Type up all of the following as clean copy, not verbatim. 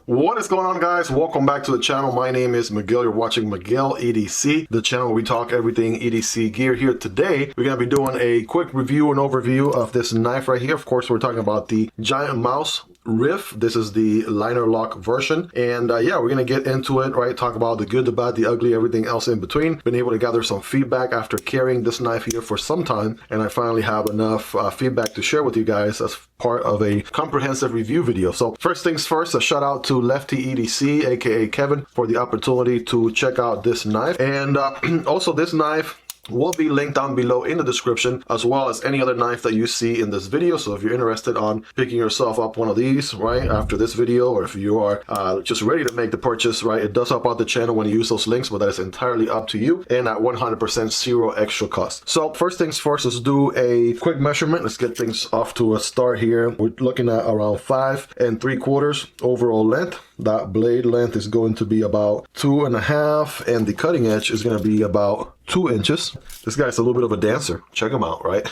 What is going on, guys? Welcome back to the channel. My name is Miguel. You're watching Miguel EDC, the channel where we talk everything EDC gear. Here today, we're going to be doing a quick review and overview of this knife right here. Of course, we're talking about the Giant Mouse Riff. This is the liner lock version, and yeah, we're gonna get into it, right? Talk about the good, the bad, the ugly, everything else in between. Been able to gather some feedback after carrying this knife here for some time, and I finally have enough feedback to share with you guys as part of a comprehensive review video. So first things first, a shout out to Lefty EDC, aka Kevin, for the opportunity to check out this knife, and also this knife will be linked down below in the description, as well as any other knife that you see in this video. So if you're interested on picking yourself up one of these right after this video, or if you are just ready to make the purchase, right, it does help out the channel when you use those links, but that is entirely up to you and at 100% zero extra cost. So first things first, let's do a quick measurement. Let's get things off to a start here. We're looking at around 5 3/4 overall length. That blade length is going to be about 2.5, and the cutting edge is going to be about 2 inches. This guy's a little bit of a dancer. Check him out, right?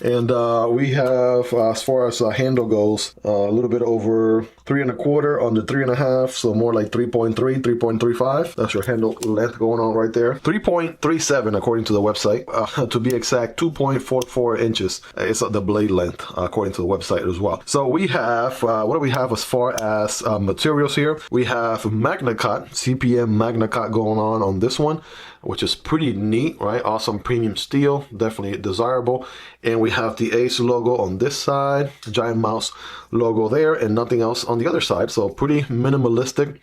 And we have, as far as handle goes, a little bit over 3 1/4 on the 3.5, so more like 3.3, 3.35. That's your handle length going on right there. 3.37 according to the website. To be exact, 2.44 inches is the blade length according to the website as well. So we have, what do we have as far as materials here? We have MagnaCut, CPM MagnaCut going on this one, which is pretty neat, right? Awesome premium steel, definitely desirable. And we have the Ace logo on this side, Giant Mouse logo there, and nothing else on the other side. So pretty minimalistic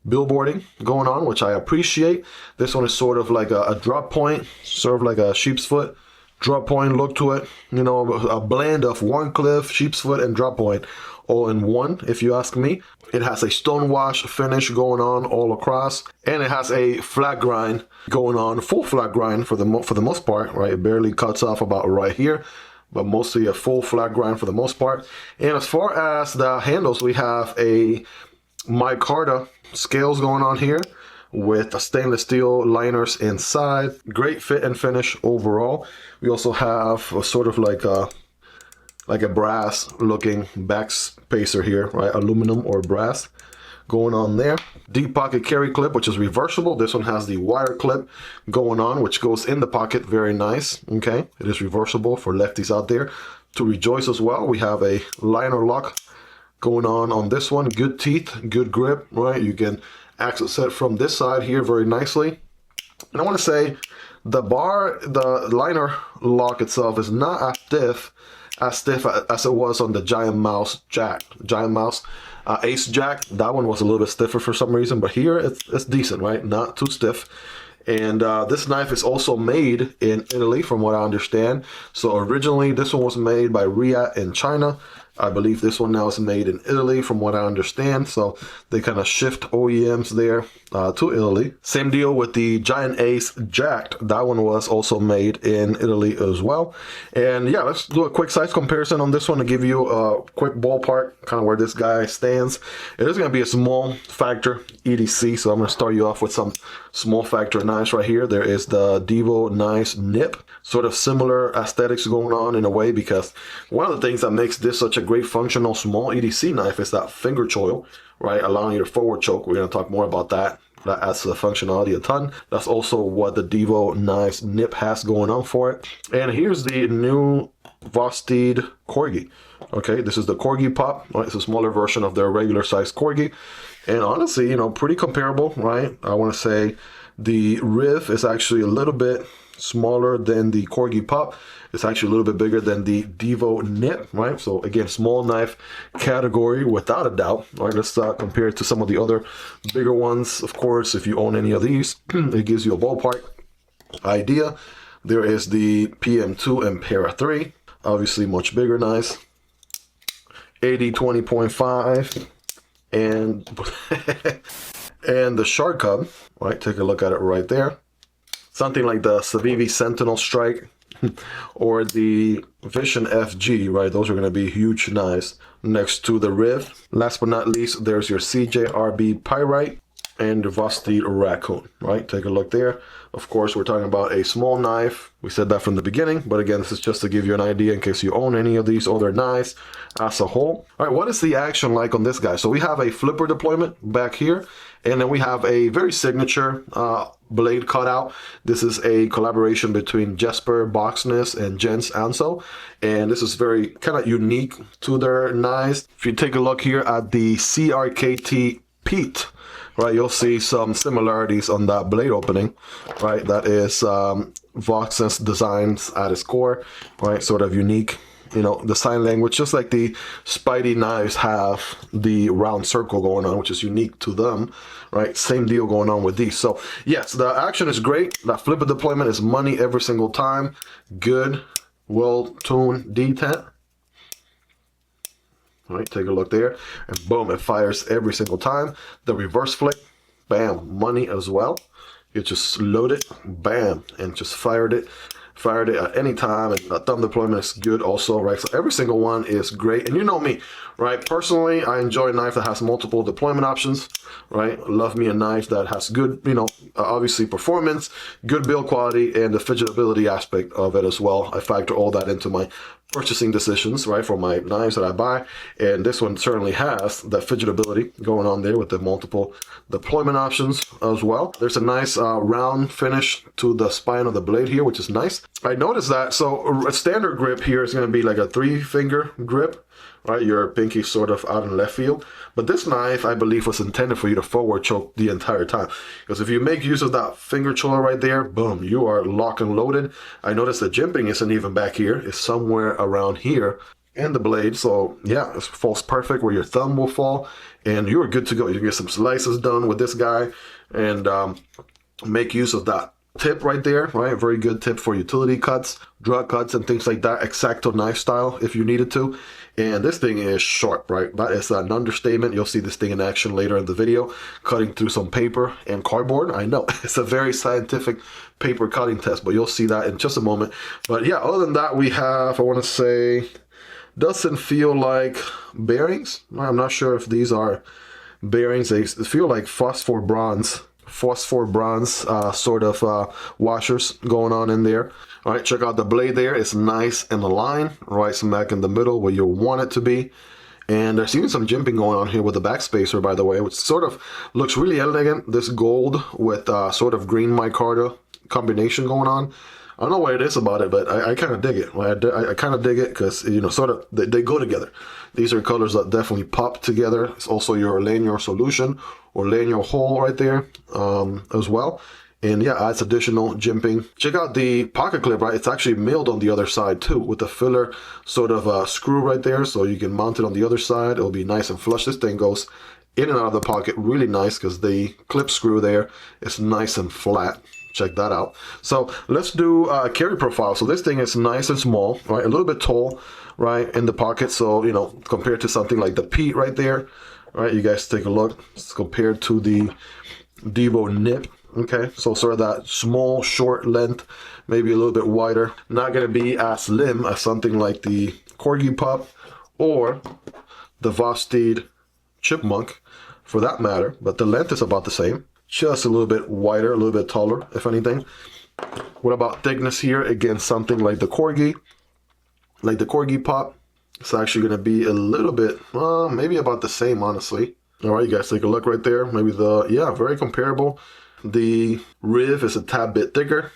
billboarding going on, which I appreciate. This one is sort of like a drop point, sort of like a sheep's foot drop point look to it. You know, a blend of Wharncliffe, sheep's foot, and drop point all in one, if you ask me. It has a stonewash finish going on all across, and it has a flat grind going on, full flat grind for the most part, right? It barely cuts off about right here, but mostly a full flat grind for the most part. And as far as the handles, we have a micarta scales going on here with stainless steel liners inside. Great fit and finish overall. We also have a sort of like a brass looking back spacer here, right? Aluminum or brass going on there. Deep pocket carry clip, which is reversible. This one has the wire clip going on, which goes in the pocket. Very nice. Okay, it is reversible for lefties out there to rejoice as well. We have a liner lock going on this one. Good teeth, good grip, right? You can access it from this side here very nicely. And I want to say the liner lock itself is not as stiff as it was on the Giant Mouse Ace jack. That one was a little bit stiffer for some reason, but here it's decent, right? Not too stiff. And this knife is also made in Italy, from what I understand. So originally this one was made by Riyadh in China. I believe this one now is made in Italy, from what I understand. So they kind of shift OEMs there to Italy. Same deal with the Giant Ace Jacked. That one was also made in Italy as well. And yeah, let's do a quick size comparison on this one to give you a quick ballpark, kind of where this guy stands. It is going to be a small factor EDC, so I'm going to start you off with some small factor knives right here. There is the Divo Knives NIP. Sort of similar aesthetics going on in a way, because one of the things that makes this such a great functional small EDC knife is that finger choil, right, allowing you to forward choke. We're going to talk more about that. That adds to the functionality a ton. That's also what the Divo Knives NIP has going on for it. And here's the new Vosteed Corgi. Okay, this is the Corgi Pup, right? It's a smaller version of their regular size Corgi. And honestly, you know, pretty comparable, right? I want to say the Riff is actually a little bit smaller than the Corgi Pup. It's actually a little bit bigger than the Divo NIP, right? So again, small knife category without a doubt. All right, let's compare it to some of the other bigger ones. Of course, if you own any of these, it gives you a ballpark idea. There is the PM2 and Para 3, obviously much bigger knives. AD 20.5 and and the Shark Cub, right? Take a look at it right there. Something like the Civivi Sentinel Strike or the Vision FG, right? Those are going to be huge knives next to the Riv. Last but not least, there's your CJRB Pyrite. and the Vosteed Raccoon, right? Take a look there. Of course, we're talking about a small knife. We said that from the beginning, but again, this is just to give you an idea in case you own any of these other knives as a whole. All right, what is the action like on this guy? So we have a flipper deployment back here, and then we have a very signature blade cutout. This is a collaboration between Jesper Boxness and Jens Ansel, and this is very kind of unique to their knives. If you take a look here at the CRKT Pete, right, you'll see some similarities on that blade opening, right? That is Voxness designs at its core, right? Sort of unique, you know, the sign language, just like the Spidey knives have the round circle going on, which is unique to them, right? Same deal going on with these. So yes, the action is great. That flipper deployment is money every single time. Good, well-tuned detent. All right, take a look there, and boom, it fires every single time. The reverse flick, bam, money as well. You just load it, bam, and just fired it at any time, and the thumb deployment is good also, right? So every single one is great, and you know me, right? Personally, I enjoy a knife that has multiple deployment options, right? Love me a knife that has good, you know, obviously performance, good build quality, and the fidgetability aspect of it as well. I factor all that into my purchasing decisions, right, for my knives that I buy, and this one certainly has that fidgetability going on there with the multiple deployment options as well. There's a nice round finish to the spine of the blade here, which is nice. I noticed that, so a standard grip here is going to be like a 3-finger grip, right? Your pinky sort of out in left field. But this knife, I believe, was intended for you to forward choke the entire time. Because if you make use of that finger choker right there, boom, you are locked and loaded. I noticed the jimping isn't even back here. It's somewhere around here in the blade. So yeah, it falls perfect where your thumb will fall, and you're good to go. You can get some slices done with this guy and make use of that tip right there, right? Very good tip for utility cuts, drug cuts, and things like that. X-Acto knife style if you needed to. And this thing is sharp, right? That is an understatement. You'll see this thing in action later in the video, cutting through some paper and cardboard. I know it's a very scientific paper cutting test, but you'll see that in just a moment. But yeah, other than that, we have, I want to say, doesn't feel like bearings. I'm not sure if these are bearings. They feel like phosphor bronze sort of washers going on in there. All right, check out the blade there. It's nice and aligned, right smack in the middle where you want it to be. And there's even some jimping going on here with the backspacer, by the way, which sort of looks really elegant. This gold with sort of green micarta combination going on. I don't know what it is about it, but I kind of dig it. I kind of dig it because, you know, sort of they go together. These are colors that definitely pop together. It's also your lanyard solution or lanyard hole right there as well. And yeah, adds additional jimping. Check out the pocket clip, right? It's actually milled on the other side too, with the filler sort of screw right there. So you can mount it on the other side. It'll be nice and flush. This thing goes in and out of the pocket really nice because the clip screw there is nice and flat. Check that out. So let's do a carry profile. So this thing is nice and small, right? A little bit tall, right, in the pocket. So, you know, compared to something like the Pete right there, right? You guys take a look. It's compared to the Divo NIP. Okay, so sort of that small, short length, maybe a little bit wider. Not going to be as slim as something like the Corgi Pup or the Vosteed Chipmunk, for that matter. But the length is about the same. Just a little bit wider, a little bit taller, if anything. What about thickness here against something like the Corgi? Like the Corgi Pup, it's actually going to be a little bit, maybe about the same, honestly. All right, you guys take a look right there. Maybe yeah, very comparable. The riv is a tad bit thicker.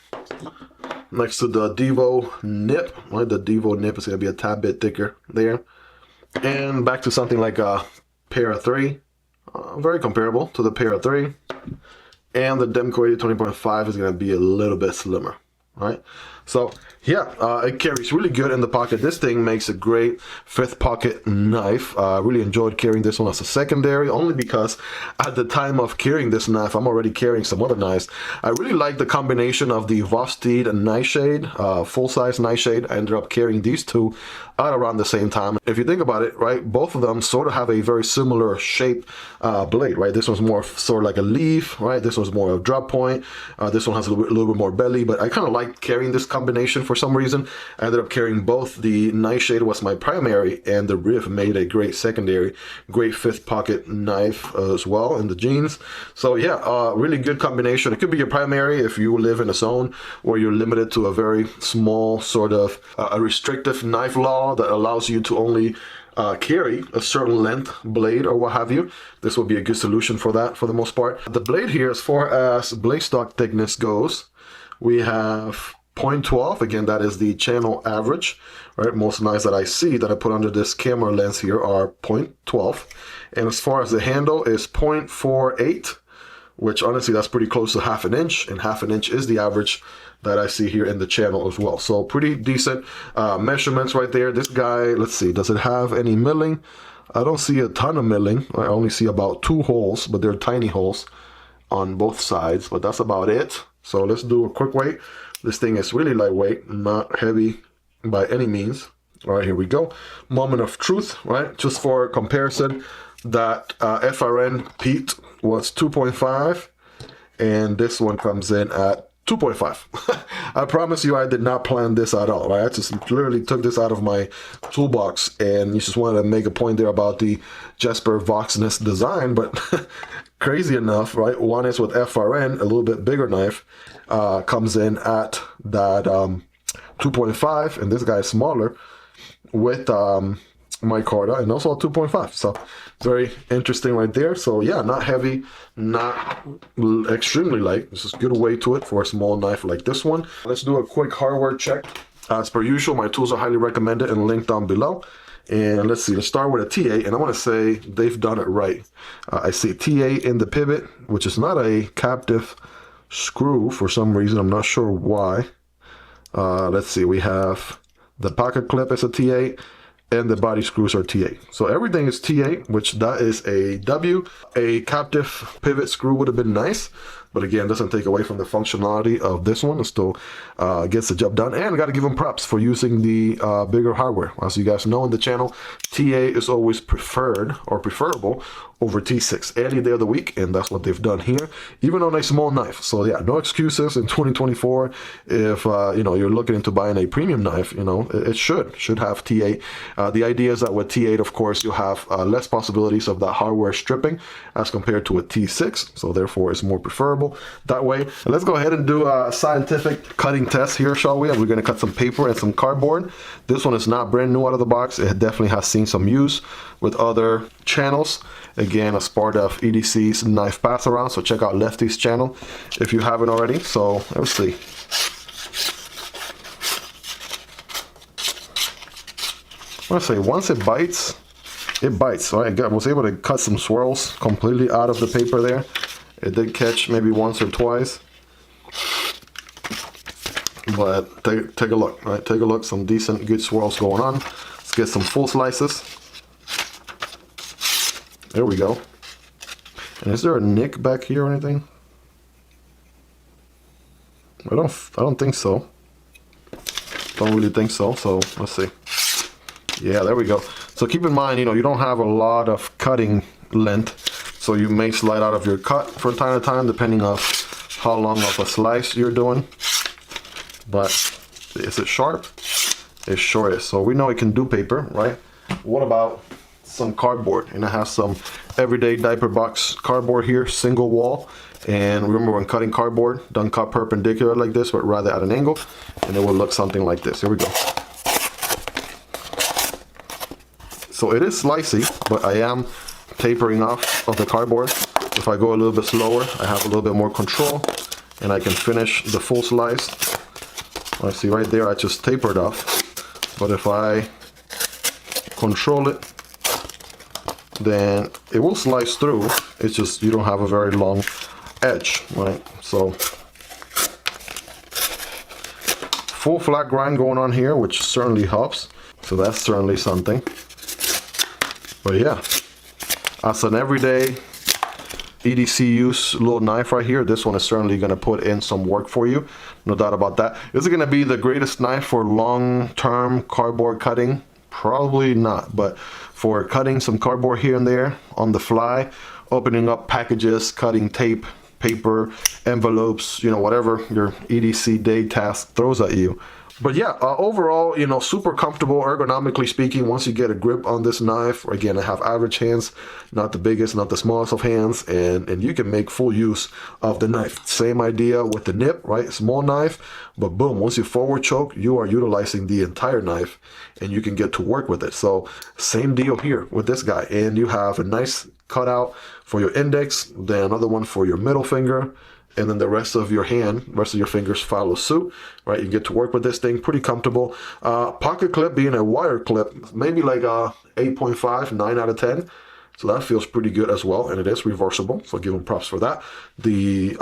Next to the Divo NIP, right? The Divo NIP is going to be a tad bit thicker there. And back to something like a Para 3. Very comparable to the Para 3. And the Demko AD 20.5 is going to be a little bit slimmer, right? So yeah, it carries really good in the pocket. This thing makes a great fifth pocket knife. I really enjoyed carrying this one as a secondary, only because at the time of carrying this knife, I'm already carrying some other knives. I really like the combination of the Vosteed Nightshade, full-size Nightshade. I ended up carrying these two at around the same time. If you think about it, right, both of them sort of have a very similar shape blade, right? This one's more sort of like a leaf, right? This one's more of a drop point. This one has a little bit more belly, but I kind of like like carrying this combination for some reason. I ended up carrying both. The Nightshade was my primary, and the Rift made a great secondary, great fifth pocket knife as well in the jeans. So yeah, really good combination. It could be your primary if you live in a zone where you're limited to a very small sort of a restrictive knife law that allows you to only carry a certain length blade or what have you. This would be a good solution for that for the most part. The blade here, as far as blade stock thickness goes, we have 0.12. Again, that is the channel average, right? Most knives that I see that I put under this camera lens here are 0.12. And as far as the handle is 0.48, which honestly that's pretty close to half an inch, and half an inch is the average that I see here in the channel as well. So pretty decent measurements right there. This guy, let's see, does it have any milling? I don't see a ton of milling. I only see about 2 holes, but they're tiny holes on both sides, but that's about it. So let's do a quick weight. This thing is really lightweight, not heavy by any means. All right, here we go. Moment of truth, right? Just for comparison, that FRN Pete was 2.5, and this one comes in at 2.5. I promise you I did not plan this at all. Right? I just literally took this out of my toolbox, and you just wanted to make a point there about the Jesper Voxness design, but crazy enough, right? One is with FRN, a little bit bigger knife, comes in at that 2.5, and this guy is smaller with micarta, and also a 2.5. So very interesting right there. So yeah, not heavy, not extremely light. This is a good weight to it for a small knife like this one. Let's do a quick hardware check. As per usual, my tools are highly recommended and linked down below. And let's see, let's start with a TA, and I want to say they've done it right. I see TA in the pivot, which is not a captive screw for some reason. I'm not sure why. Let's see, we have the pocket clip as a TA, and the body screws are TA. So everything is TA, which that is a W. A captive pivot screw would have been nice, but again, doesn't take away from the functionality of this one. It still gets the job done, and I got to give them props for using the bigger hardware. As you guys know in the channel, TA is always preferred or preferable over T6 any day of the week, and that's what they've done here, even on a small knife. So yeah, no excuses in 2024 if you know, you're looking into buying a premium knife. You know, it should have TA. The idea is that with T8, of course, you'll have less possibilities of that hardware stripping as compared to a T6, so therefore it's more preferable that way. And let's go ahead and do a scientific cutting test here, shall we? We're going to cut some paper and some cardboard. This one is not brand new out of the box. It definitely has seen some use with other channels. Again, as part of EDC's knife pass around, so check out Lefty's channel if you haven't already. So let's see. I want to say once it bites, it bites. Right? I was able to cut some swirls completely out of the paper there. It did catch maybe once or twice, but take a look. Right? Take a look. Some decent, good swirls going on. Let's get some full slices. There we go. And is there a nick back here or anything? I don't think so. Don't really think so. So let's see. Yeah, there we go. So keep in mind, you know, you don't have a lot of cutting length, so you may slide out of your cut from time to time, depending on how long of a slice you're doing. But is it sharp? It sure is. So we know it can do paper, right? What about some cardboard? And I have some everyday diaper box cardboard here, single wall. And remember, when cutting cardboard, don't cut perpendicular like this, but rather at an angle, and it will look something like this. Here we go. So it is slicey, but I am tapering off of the cardboard. If I go a little bit slower, I have a little bit more control, and I can finish the full slice. I see right there, I just tapered off. But if I control it, then it will slice through. It's just you don't have a very long edge, right? So full flat grind going on here, which certainly helps. So that's certainly something. But yeah, as an everyday EDC use little knife right here, this one is certainly going to put in some work for you, no doubt about that. Is it going to be the greatest knife for long-term cardboard cutting? Probably not, but for cutting some cardboard here and there on the fly, opening up packages, cutting tape, paper, envelopes, you know, whatever your EDC day task throws at you. But yeah, overall, you know, super comfortable ergonomically speaking. Once you get a grip on this knife, again, I have average hands, not the biggest, not the smallest of hands, and you can make full use of the knife. Same idea with the nip, right? Small knife, but boom, once you forward choke, you are utilizing the entire knife and you can get to work with it. So same deal here with this guy. And you have a nice cutout for your index, then another one for your middle finger, and then the rest of your hand, rest of your fingers follow suit, right? You get to work with this thing, pretty comfortable. Pocket clip being a wire clip, maybe like a 8.5, 9 out of 10. So that feels pretty good as well, and it is reversible, so give them props for that. The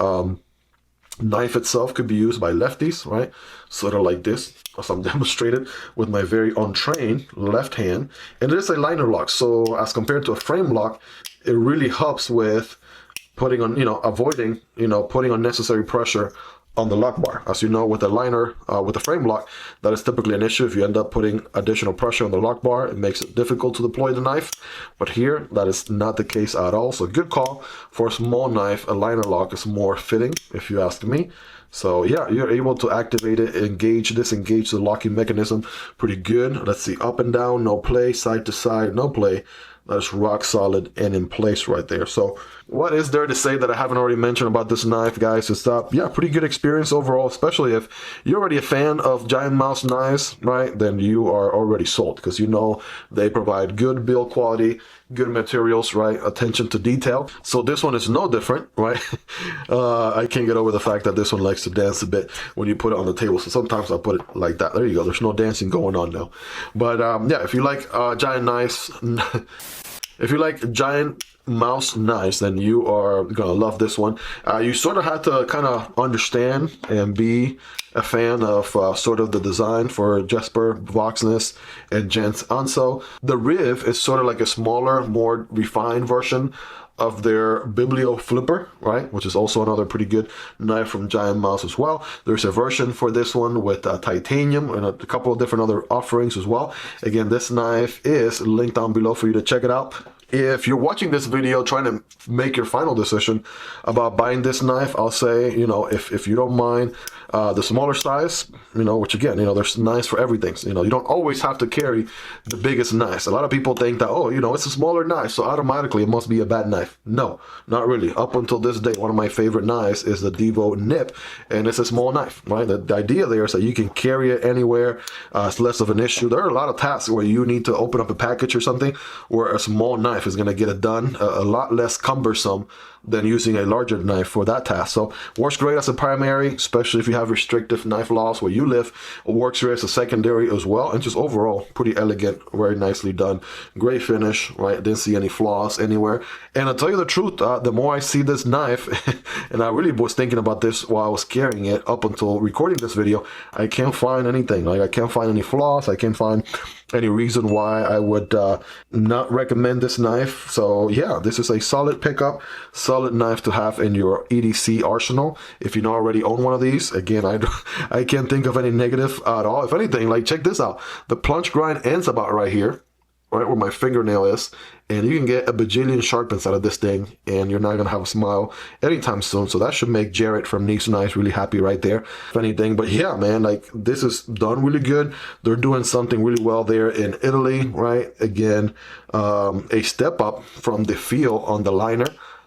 knife itself could be used by lefties, right? Sort of like this, as I'm demonstrated with my very untrained left hand. And it is a liner lock, so as compared to a frame lock, it really helps with putting on, you know, avoiding, you know, putting unnecessary pressure on the lock bar. As you know, with a liner, with a frame lock, that is typically an issue. If you end up putting additional pressure on the lock bar, it makes it difficult to deploy the knife. But here, that is not the case at all. So good call. For a small knife, a liner lock is more fitting, if you ask me. So yeah, you're able to activate it, engage, disengage the locking mechanism pretty good. Let's see, up and down, no play, side to side, no play. That's rock solid and in place right there. So what is there to say that I haven't already mentioned about this knife, guys? It's yeah, pretty good experience overall, especially if you're already a fan of giant mouse knives, right? Then you are already sold, because you know they provide good build quality, good materials, right? Attention to detail. So this one is no different, right? I can't get over the fact that this one likes to dance a bit when you put it on the table. So sometimes I put it like that. There you go. There's no dancing going on now. But yeah, if you like giant knives, if you like giant mouse knives, then you are gonna love this one. You sort of had to kind of understand and be a fan of sort of the design for Jesper, Voxness, and Jens Anso. The Riv is sort of like a smaller, more refined version of their Biblio Flipper, right? Which is also another pretty good knife from Giant Mouse as well. There's a version for this one with titanium and a couple of different other offerings as well. Again, this knife is linked down below for you to check it out. If you're watching this video trying to make your final decision about buying this knife, I'll say, you know, if you don't mind the smaller size, you know, which again, you know, there's knives for everything. So, you know, you don't always have to carry the biggest knives. A lot of people think that, oh, you know, it's a smaller knife, so automatically it must be a bad knife. No, not really. Up until this day, one of my favorite knives is the Divo NIP, and it's a small knife, right? The idea there is that you can carry it anywhere. It's less of an issue. There are a lot of tasks where you need to open up a package or something where a small knife is going to get it done, a lot less cumbersome than using a larger knife for that task. So works great as a primary, especially if you have restrictive knife laws where you live. It works great as a secondary as well, and just overall pretty elegant, very nicely done, great finish, right? Didn't see any flaws anywhere. And I'll tell you the truth, the more I see this knife, and I really was thinking about this while I was carrying it up until recording this video, I can't find anything. Like, I can't find any flaws, I can't find any reason why I would not recommend this knife. So yeah, this is a solid pickup, solid knife to have in your EDC arsenal. If you don't already own one of these, again, I can't think of any negative at all. If anything, like, check this out. The plunge grind ends about right here, right where my fingernail is, and you can get a bajillion sharpens out of this thing, and you're not gonna have a smile anytime soon. So that should make Jared from Nice Knives really happy right there, if anything. But yeah, man, like, this is done really good. They're doing something really well there in Italy, right? Again, a step up from the feel on the liner.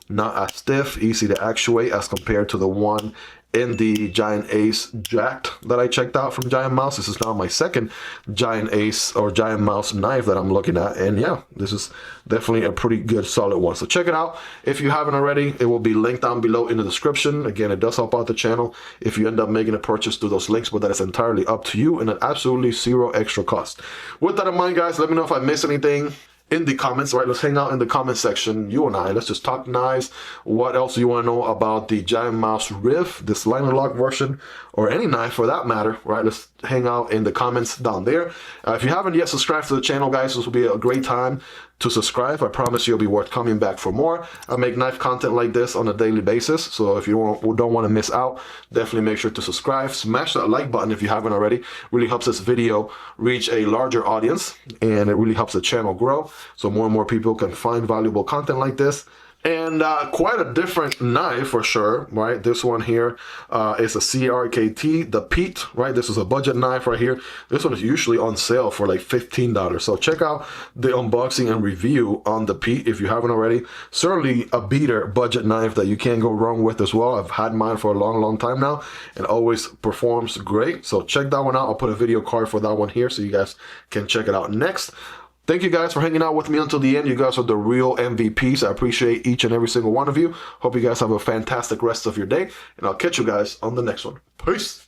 Not as stiff, easy to actuate as compared to the one in the Giant Ace Jacked that I checked out from Giant Mouse. This is now my second Giant Ace or Giant Mouse knife that I'm looking at, and yeah, this is definitely a pretty good solid one. So check it out if you haven't already. It will be linked down below in the description. Again, it does help out the channel if you end up making a purchase through those links, but that is entirely up to you and at absolutely zero extra cost. With that in mind, guys, let me know if I missed anything in the comments. Right, let's hang out in the comment section, you and I. Let's just talk knives. What else do you want to know about the Giant Mouse Riv, this liner lock version, or any knife for that matter, right? Let's hang out in the comments down there. If you haven't yet subscribed to the channel, guys, this will be a great time to subscribe. I promise you'll be worth coming back for more. I make knife content like this on a daily basis, so if you don't want to miss out, definitely make sure to subscribe. Smash that like button if you haven't already. Really helps this video reach a larger audience, and it really helps the channel grow, so more and more people can find valuable content like this. And quite a different knife for sure, right? This one here is a CRKT, the Pete, right? This is a budget knife right here. This one is usually on sale for like $15. So check out the unboxing and review on the Pete if you haven't already. Certainly a beater budget knife that you can't go wrong with as well. I've had mine for a long time now and always performs great. So check that one out. I'll put a video card for that one here so you guys can check it out next. Thank you guys for hanging out with me until the end. You guys are the real MVPs. I appreciate each and every single one of you. Hope you guys have a fantastic rest of your day, and I'll catch you guys on the next one. Peace.